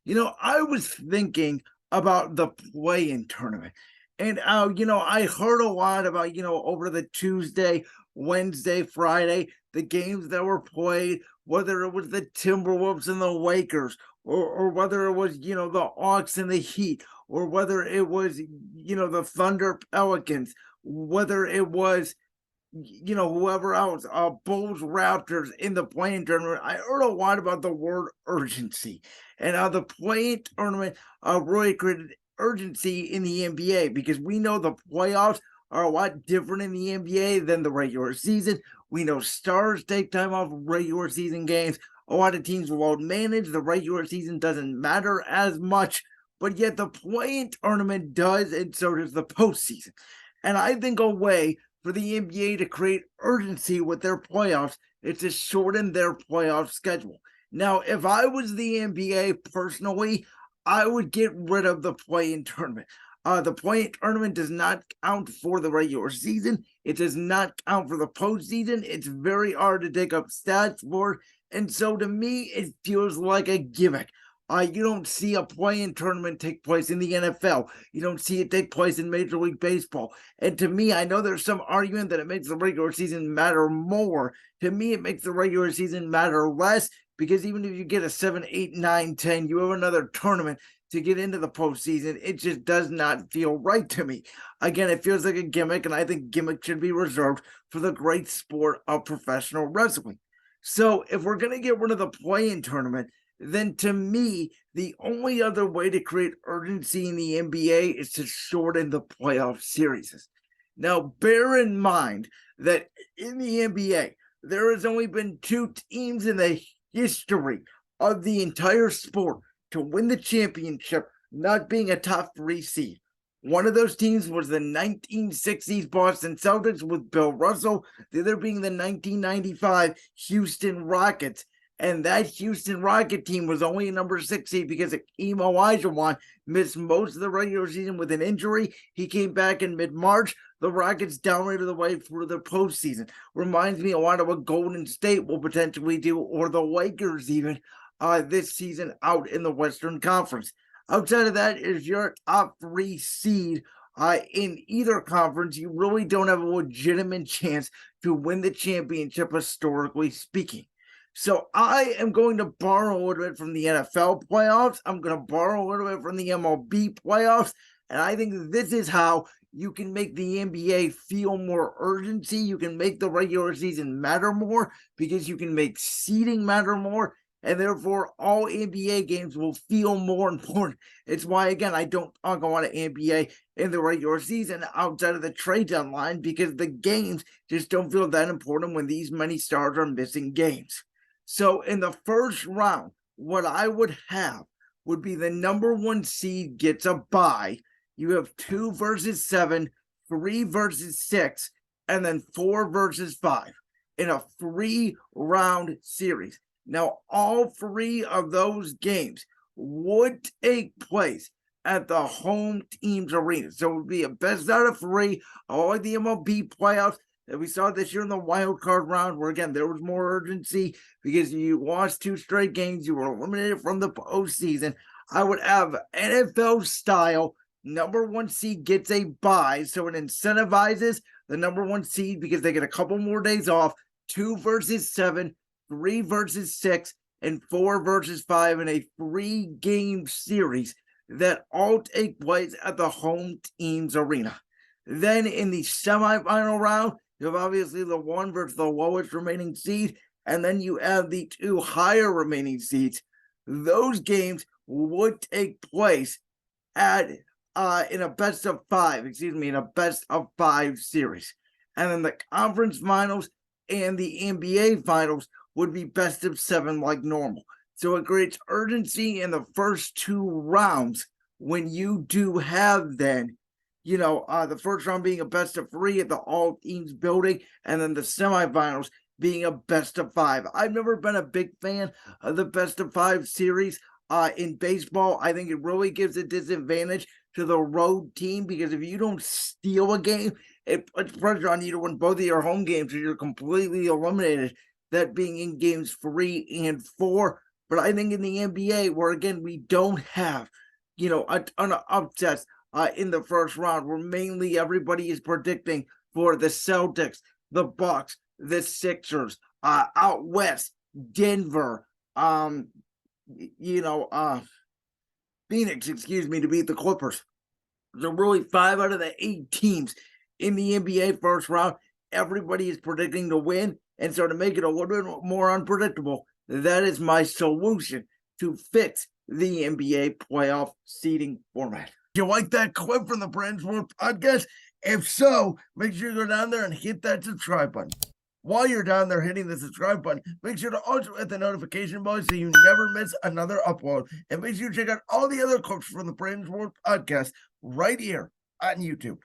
I was thinking about the play-in tournament. And I heard a lot about, over the Tuesday, Wednesday, Friday, the games that were played, whether it was the Timberwolves and the Lakers, or whether it was, the Hawks and the Heat, or whether it was, the Thunder Pelicans, whether it was whoever else, Bulls, Raptors in the playing tournament. I heard a lot about the word urgency and how the playing tournament really created urgency in the NBA, because we know the playoffs are a lot different in the NBA than the regular season. We know stars take time off regular season games. A lot of teams will manage. The regular season doesn't matter as much, but yet the playing tournament does, and so does the postseason. And I think a way for the NBA to create urgency with their playoffs is to shorten their playoff schedule. Now, if I was the NBA personally, I would get rid of the play-in tournament. The play-in tournament does not count for the regular season. It does not count for the postseason. It's very hard to take up stats for, and so to me, it feels like a gimmick. You don't see a play-in tournament take place in the NFL. You don't see it take place in Major League Baseball. And to me, I know there's some argument that it makes the regular season matter more. To me, it makes the regular season matter less, because even if you get a 7, 8, 9, 10, you have another tournament to get into the postseason. It just does not feel right to me. Again, it feels like a gimmick, and I think gimmicks should be reserved for the great sport of professional wrestling. So if we're going to get rid of the play-in tournament, then to me, the only other way to create urgency in the NBA is to shorten the playoff series. Now, bear in mind that in the NBA, there has only been 2 teams in the history of the entire sport to win the championship, not being a top 3 seed. One of those teams was the 1960s Boston Celtics with Bill Russell, the other being the 1995 Houston Rockets. And that Houston Rocket team was only a number 6 seed because Hakeem Olajuwon missed most of the regular season with an injury. He came back in mid-March. The Rockets dominated the way through the postseason. Reminds me a lot of what Golden State will potentially do, or the Lakers even, this season out in the Western Conference. Outside of that, if you're a top 3 seed in either conference, you really don't have a legitimate chance to win the championship, historically speaking. So I am going to borrow a little bit from the NFL playoffs. I'm going to borrow a little bit from the MLB playoffs. And I think this is how you can make the NBA feel more urgency. You can make the regular season matter more, because you can make seeding matter more. And therefore, all NBA games will feel more important. It's why, again, I don't talk a lot of NBA in the regular season outside of the trade deadline, because the games just don't feel that important when these many stars are missing games. So in the first round, what I would have would be the number 1 seed gets a bye. You have 2 versus 7, 3 versus 6, and then 4 versus 5 in a 3-round series. Now, all 3 of those games would take place at the home team's arena. So it would be a best out of 3, all like the MLB playoffs that we saw this year in the wild card round, where again there was more urgency because you lost 2 straight games, you were eliminated from the postseason. I would have NFL style number 1 seed gets a bye, so it incentivizes the number 1 seed because they get a couple more days off. 2 versus 7, 3 versus 6, and 4 versus 5 in a 3-game series that all take place at the home team's arena. Then in the semifinal round, you have obviously the 1 versus the lowest remaining seed, and then you have the 2 higher remaining seeds. Those games would take place at in a best of 5 series. And then the conference finals and the NBA finals would be best of 7 like normal. So it creates urgency in the first 2 rounds when you do have then the first round being a best of 3 at the all teams building, and then the semifinals being a best of 5. I've never been a big fan of the best of 5 series in baseball. I think it really gives a disadvantage to the road team, because if you don't steal a game, it puts pressure on you to win both of your home games, or you're completely eliminated. That being in games 3 and 4. But I think in the NBA, where again we don't have, a ton of upsets in the first round, where mainly everybody is predicting for the Celtics, the Bucks, the Sixers, out west, Denver, Phoenix, excuse me, to beat the Clippers. So really 5 out of the 8 teams in the NBA first round, everybody is predicting to win. And so to make it a little bit more unpredictable, that is my solution to fix the NBA playoff seeding format. You like that clip from the Brand Sport Podcast? If so, make sure you go down there and hit that subscribe button. While you're down there hitting the subscribe button, make sure to also hit the notification bell so you never miss another upload. And make sure you check out all the other clips from the Brand Sport Podcast right here on YouTube.